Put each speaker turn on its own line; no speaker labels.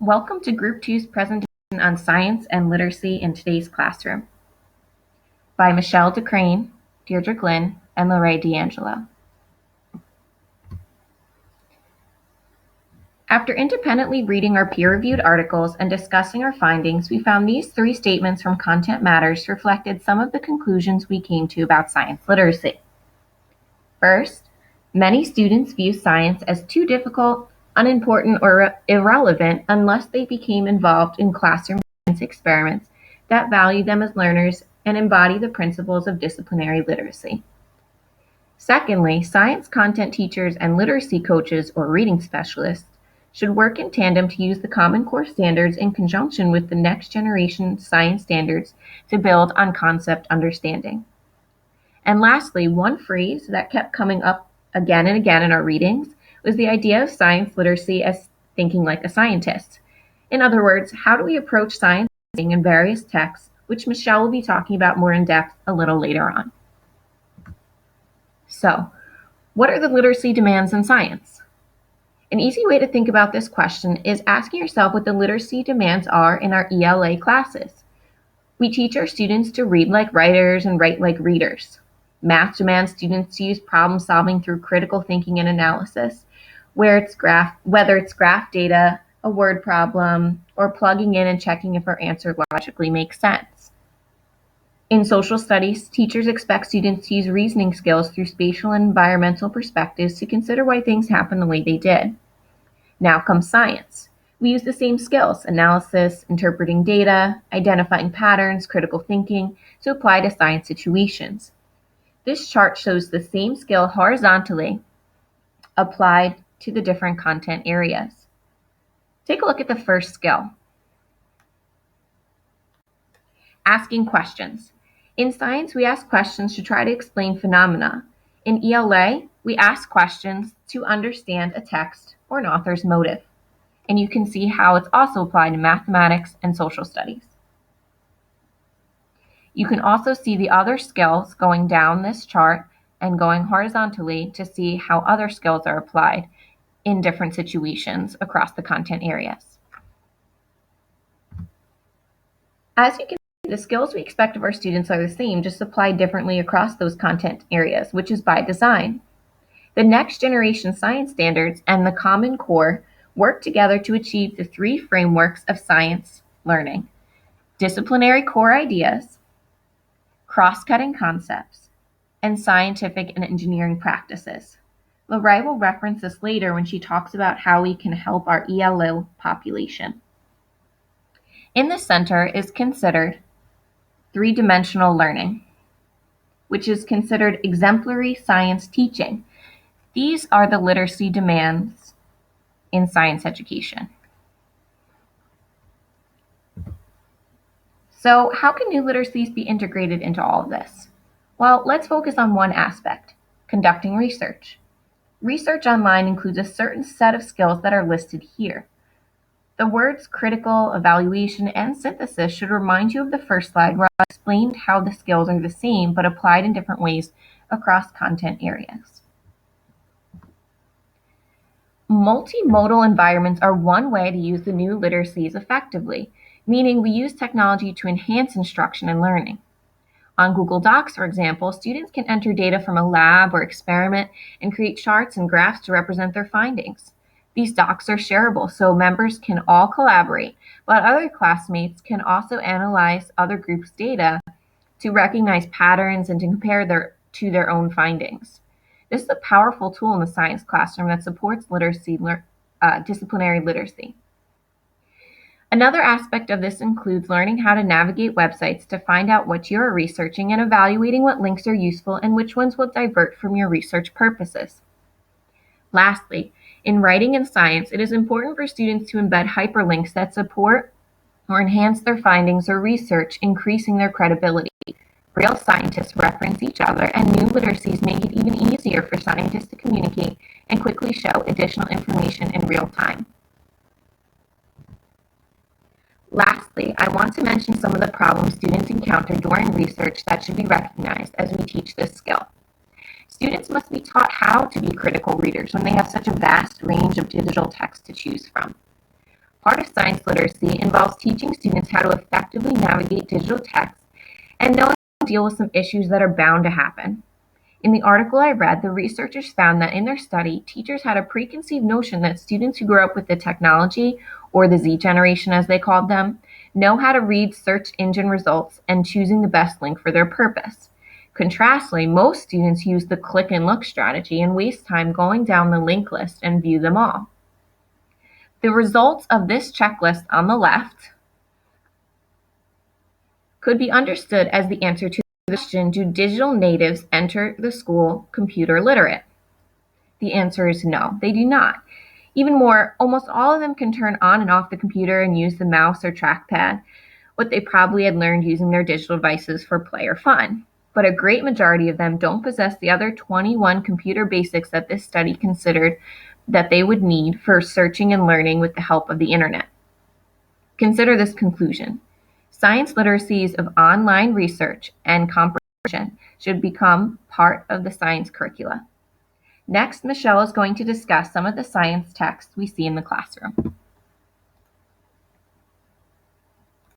Welcome to Group 2's presentation on Science and Literacy in Today's Classroom by Michelle DeCrane, Deirdre Glynn, and Lorraine D'Angelo. After independently reading our peer-reviewed articles and discussing our findings, we found these 3 statements from Content Matters reflected some of the conclusions we came to about science literacy. First, many students view science as too difficult, unimportant, or irrelevant unless they became involved in classroom science experiments that value them as learners and embody the principles of disciplinary literacy. Secondly, science content teachers and literacy coaches or reading specialists should work in tandem to use the Common Core standards in conjunction with the next generation science standards to build on concept understanding. And lastly, one phrase that kept coming up again and again in our readings was the idea of science literacy as thinking like a scientist. In other words, how do we approach science in various texts, which Michelle will be talking about more in depth a little later on. So, what are the literacy demands in science? An easy way to think about this question is asking yourself what the literacy demands are in our ELA classes. We teach our students to read like writers and write like readers. Math demands students to use problem solving through critical thinking and analysis, whether it's graph data, a word problem, or plugging in and checking if our answer logically makes sense. In social studies, teachers expect students to use reasoning skills through spatial and environmental perspectives to consider why things happen the way they did. Now comes science. We use the same skills, analysis, interpreting data, identifying patterns, critical thinking, to apply to science situations. This chart shows the same skill horizontally applied to the different content areas. Take a look at the first skill. Asking questions. In science, we ask questions to try to explain phenomena. In ELA, we ask questions to understand a text or an author's motive. And you can see how it's also applied in mathematics and social studies. You can also see the other skills going down this chart and going horizontally to see how other skills are applied in different situations across the content areas. As you can see, the skills we expect of our students are the same, just applied differently across those content areas, which is by design. The next generation science standards and the Common Core work together to achieve the 3 frameworks of science learning: disciplinary core ideas, cross-cutting concepts, and scientific and engineering practices. Lorraine will reference this later when she talks about how we can help our ELL population. In the center is considered 3-dimensional learning, which is considered exemplary science teaching. These are the literacy demands in science education. So how can new literacies be integrated into all of this? Well, let's focus on one aspect: conducting research. Research online includes a certain set of skills that are listed here. The words critical, evaluation, and synthesis should remind you of the first slide where I explained how the skills are the same but applied in different ways across content areas. Multimodal environments are one way to use the new literacies effectively, meaning we use technology to enhance instruction and learning. On Google Docs, for example, students can enter data from a lab or experiment and create charts and graphs to represent their findings. These docs are shareable, so members can all collaborate, but other classmates can also analyze other groups' data to recognize patterns and to compare to their own findings. This is a powerful tool in the science classroom that supports disciplinary literacy. Another aspect of this includes learning how to navigate websites to find out what you're researching and evaluating what links are useful and which ones will divert from your research purposes. Lastly, in writing and science, it is important for students to embed hyperlinks that support or enhance their findings or research, increasing their credibility. Real scientists reference each other, and new literacies make it even easier for scientists to communicate and quickly show additional information in real time. Lastly, I want to mention some of the problems students encounter during research that should be recognized as we teach this skill. Students must be taught how to be critical readers when they have such a vast range of digital text to choose from. Part of science literacy involves teaching students how to effectively navigate digital text and knowing how to deal with some issues that are bound to happen. In the article I read, the researchers found that in their study, teachers had a preconceived notion that students who grew up with the technology, or the Z generation as they called them, know how to read search engine results and choosing the best link for their purpose. Contrastly, most students use the click and look strategy and waste time going down the link list and view them all. The results of this checklist on the left could be understood as the answer to the question, do digital natives enter the school computer literate? The answer is no, they do not. Even more, almost all of them can turn on and off the computer and use the mouse or trackpad, what they probably had learned using their digital devices for play or fun. But a great majority of them don't possess the other 21 computer basics that this study considered that they would need for searching and learning with the help of the internet. Consider this conclusion. Science literacies of online research and comprehension should become part of the science curricula. Next, Michelle is going to discuss some of the science texts we see in the classroom.